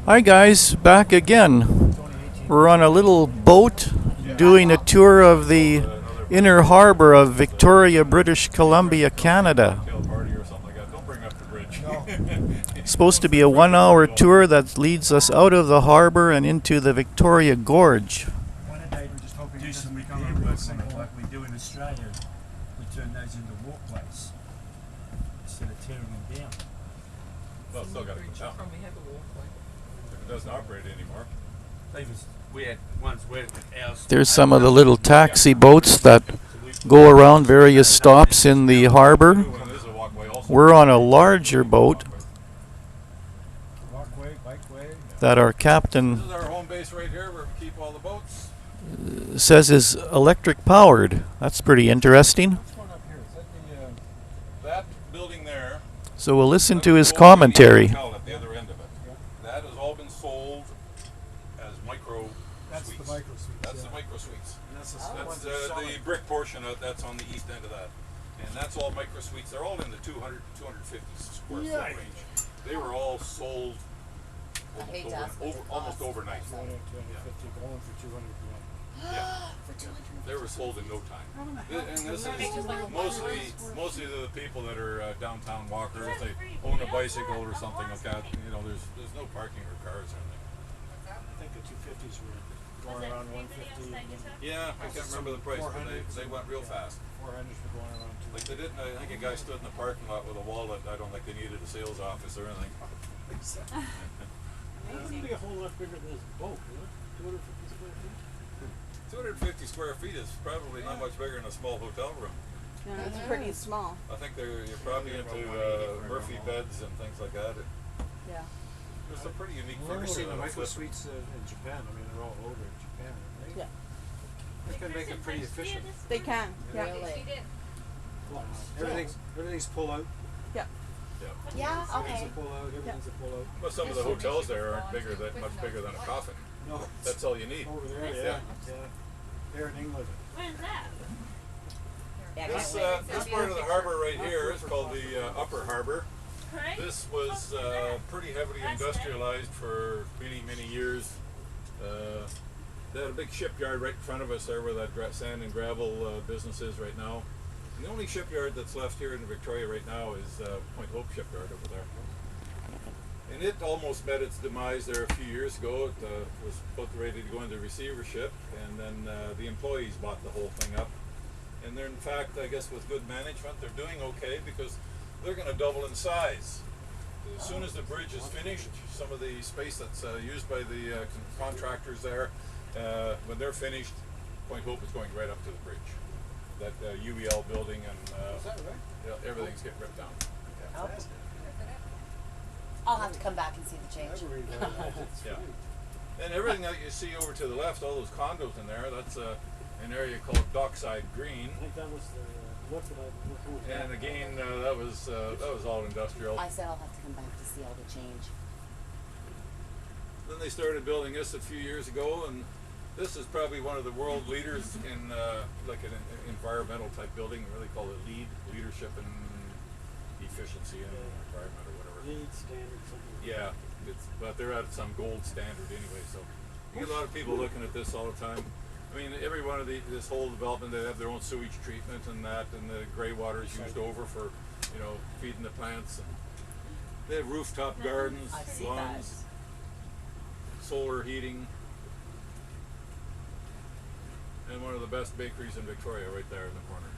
Hi guys, back again. We're on a little boat doing a tour of the inner harbor of Victoria, British Columbia, Canada. It's supposed to be a 1-hour tour that leads us out of the harbor and into the Victoria Gorge. Do some reclaimable like we do in Australia. We turn those into walkways instead of tearing them down. Well, it's still got to come down. If it doesn't operate anymore. We had ones where ours. There's some of the little taxi boats that go around various stops in the harbor. We're on a larger boat Walkway, bikeway. that our captain This is our home base right here where we keep all the boats. says is electric powered. That's pretty interesting. What's one up here? Is that the That building there. So we'll listen to his commentary. At the other end of it. That has all been sold as micro That's suites. the micro suites. That's yeah. the micro suites. And that's That's the the brick portion of that's on the east end of that. And that's all micro suites. They're all in the 200, 250 square foot range. They were all sold almost overnight. 200, 250, going for 200. Yeah. They were sold in no time. And this is mostly the people that are downtown walkers. They own a bicycle or something like that. You know, there's no parking or cars or anything. I think the 250s were going around 150. Yeah, I can't remember the price, but they went real fast. 400s were going around 200. Like they didn't. I think a guy stood in the parking lot with a wallet. I don't think they needed a sales office or anything. That wouldn't be a whole lot bigger than this boat, would it? 250 square feet? 250 square feet is probably not much bigger than a small hotel room. No, it's pretty small. I think you're probably into Murphy beds and things like that. Yeah. It's a pretty unique I've never furniture. seen the that'll micro flip. suites in Japan. I mean, they're all over in Japan, right? Yeah. They can make it pretty efficient. They can. Yeah. Everything's pull out. Yeah. Yeah, Everything's okay. a pull out. Everything's a pull out. Well, some of the hotels there aren't much bigger than a coffin. No, That's all you need. over there. Yeah. Yeah. There in England. Where's that? This part of the harbor right here is called the Upper Harbor. This was pretty heavily industrialized for many years. They had a big shipyard right in front of us there where that sand and gravel business is right now. And the only shipyard that's left here in Victoria right now is Point Hope Shipyard over there. And it almost met its demise there a few years ago. It was about ready to go into receivership, and then the employees bought the whole thing up. And they're, in fact, I guess with good management, they're doing okay because they're going to double in size. As soon as the bridge is finished, some of the space that's used by the contractors there, when they're finished, Point Hope is going right up to the bridge. That UEL building and Is that right? yeah, everything's getting ripped down. Oh. I'll have to come back and see the change. Yeah. And everything that you see over to the left, all those condos in there, that's an area called Dockside Green. I think that was the look that I. And again, that was all industrial. I said I'll have to come back to see all the change. Then they started building this a few years ago, and this is probably one of the world leaders in like an environmental type building. We really call it leadership and efficiency and environment or whatever. Lead standard something. Yeah, but they're at some gold standard anyway. So you get a lot of people looking at this all the time. I mean, every one of this whole development, they have their own sewage treatment and that, and the gray water is used over for, feeding the plants. And they have rooftop gardens, I see lawns, solar heating, and one of the best bakeries in Victoria right there in the corner.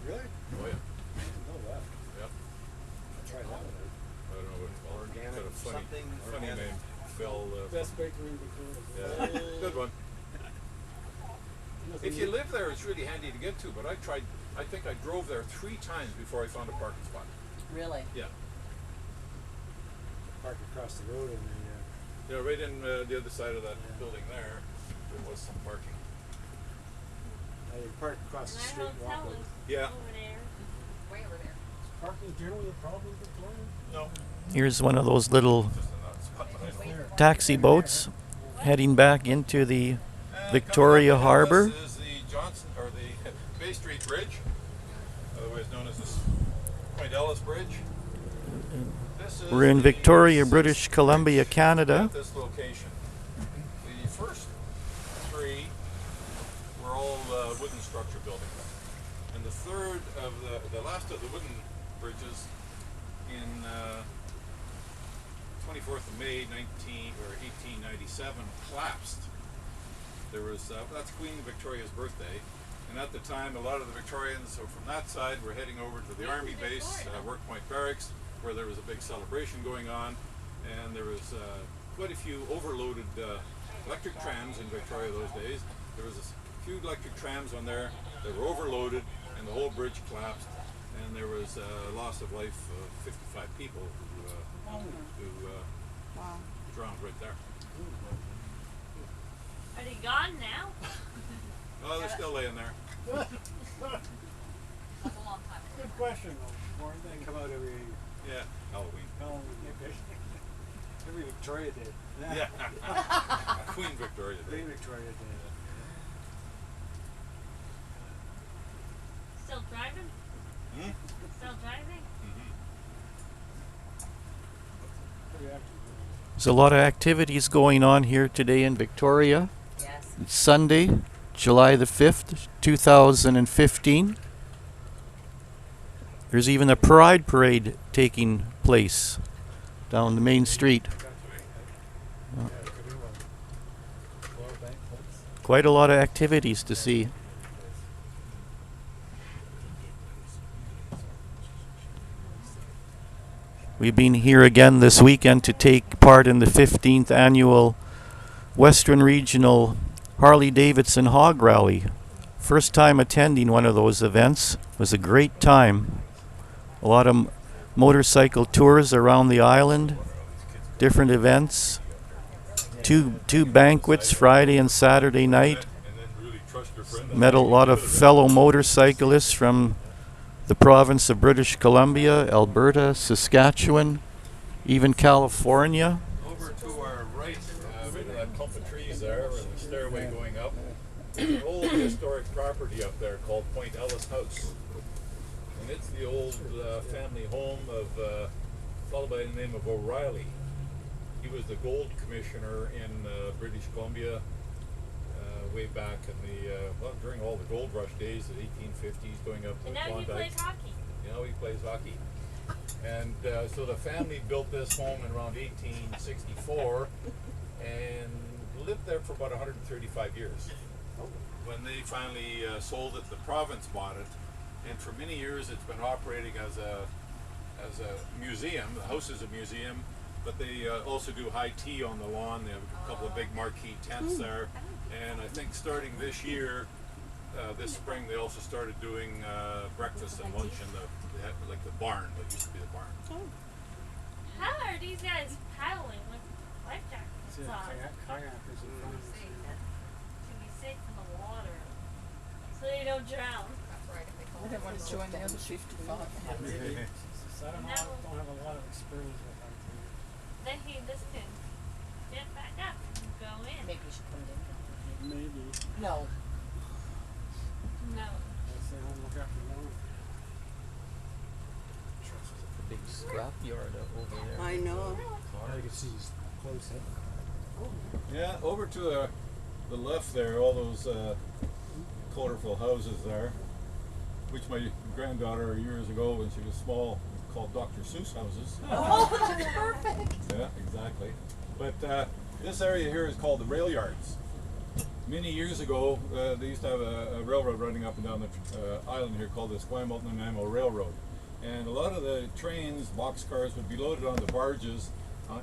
Really? Oh yeah. I didn't know that. Yep. I'll try that one out. I don't know what it's called. Organic Got a funny organic. name. Phil. Best bakery in Victoria. Yeah, good one. If you live there, it's really handy to get to. But I think I drove there 3 times before I found a parking spot. Really? Yeah. Park across the road and Yeah, right in the other side of that Yeah. building there was some parking. you park across the street and walk over. Yeah. Way over there. Is parking generally a problem in Victoria? No. Here's one of those little Just a spot behind it. taxi boats heading back into the And Victoria coming up Harbour. This is the Johnson or the Bay Street Bridge, otherwise known as the Point Ellis Bridge. This is We're in the Victoria, sixth British Columbia, bridge Canada. At this location. The first three were all wooden structure buildings. And the third of the last of the wooden bridges in 24th of May 1897 collapsed. There was that's Queen Victoria's birthday, and at the time a lot of the Victorians from that side were heading over to the army base, Work Point Barracks, where there was a big celebration going on, and there was quite a few overloaded electric trams in Victoria those days. There was a few electric trams on there that were overloaded, and the whole bridge collapsed, and there was a loss of life of 55 people who Wow. drowned right there. Are they gone now? Oh, they're still laying there. That's a long time. Good question though. Warren, they come out every Yeah, Halloween. every Victoria Day. Yeah. Queen Victoria Day. Queen Victoria Day. Still driving? Hmm? Still driving? Pretty active. There's a lot of activities going on here today in Victoria. Yes. It's Sunday, July the 5th, 2015. There's even a pride parade taking place down the main street. Quite a lot of activities to see. We've been here again this weekend to take part in the 15th annual Western Regional Harley Davidson Hog Rally. First time attending one of those events. It was a great time. A lot of motorcycle tours around the island, different events, two banquets Friday and Saturday night. And then really trust your friend. Met a lot of fellow motorcyclists from the province of British Columbia, Alberta, Saskatchewan, even California. Over to our right, maybe that clump of trees there, and the stairway going up. There's an old historic property up there called Point Ellis House. And it's the old family home of a fellow by the name of O'Reilly. He was the gold commissioner in British Columbia way back in the, during all the gold rush days of the 1850s, going up to And the now he Klondike. plays hockey. Now he plays hockey. And so the family built this home in around 1864 and lived there for about 135 years. When they finally sold it, the province bought it, and for many years it's been operating as a museum. The house is a museum, but they also do high tea on the lawn. They have a couple of big marquee tents there, and I think starting this year, this spring, they also started doing breakfast and lunch in they had, like the barn, that used to be the barn. How are these guys paddling with life jackets See, on? kayakers in front of us. To be safe in the water. So they don't drown. I didn't want to join the other 55. Maybe. I don't know. I don't have a lot of experience with that. Then this can get back up and go in. Maybe you should come in. Maybe. No. No. I'll stay home and look after the lawn. Big scrapyard over there. I know. I can see he's close. Yeah, over to the left there, all those colorful houses there, which my granddaughter years ago, when she was small, called Dr. Seuss houses. Oh, that's perfect. Yeah, exactly. But this area here is called the rail yards. Many years ago, they used to have a railroad running up and down the island here called the Esquimalt and Nanaimo Railroad. And a lot of the trains, boxcars, would be loaded on the barges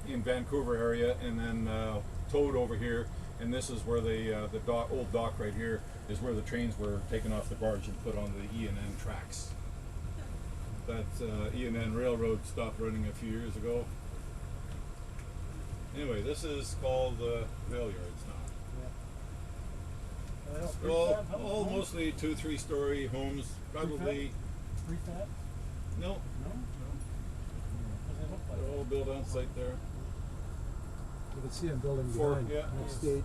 in Vancouver area and then towed over here. And this is where the old dock right here is where the trains were taken off the barge and put on the E&N tracks. That E&N Railroad stopped running a few years ago. Anyway, this is called rail yards now. They're all mostly 2-3 story homes, probably. Prefab? No, No? What does it look like? they're all built on site there. You can see them building Four, behind, yeah. next stage.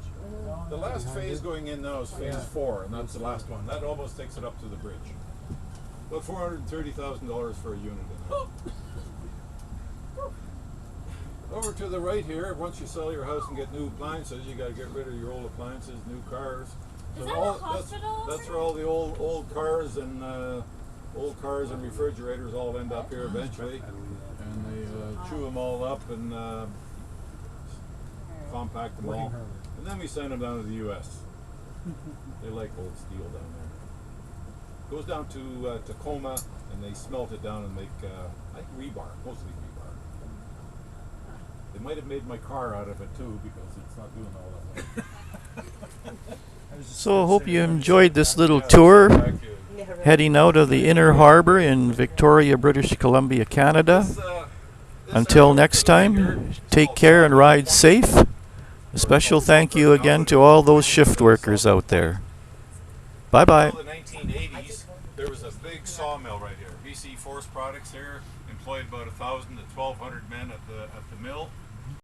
The last Behind phase it. going in now is phase 4, and that's the last one. That almost takes it up to the bridge. About $430,000 for a unit in there. Over to the right here, once you sell your house and get new appliances, you got to get rid of your old appliances, new cars. Is that a hospital That's over where all the old cars and refrigerators all end up here eventually, and they chew them all up and compact them all, and then we send them down to the U.S. They like old steel down there. Goes down to Tacoma, and they smelt it down and make I think rebar, mostly rebar. They might have made my car out of it too, because it's not doing all that well. So I hope you enjoyed this little tour heading out of the Inner Harbour in Victoria, British Columbia, Canada. Until next time, take care and ride safe. A special thank you again to all those shift workers out there. Bye-bye. In the 1980s, there was a big sawmill right here. BC Forest Products here employed about 1,000 to 1,200 men at the mill.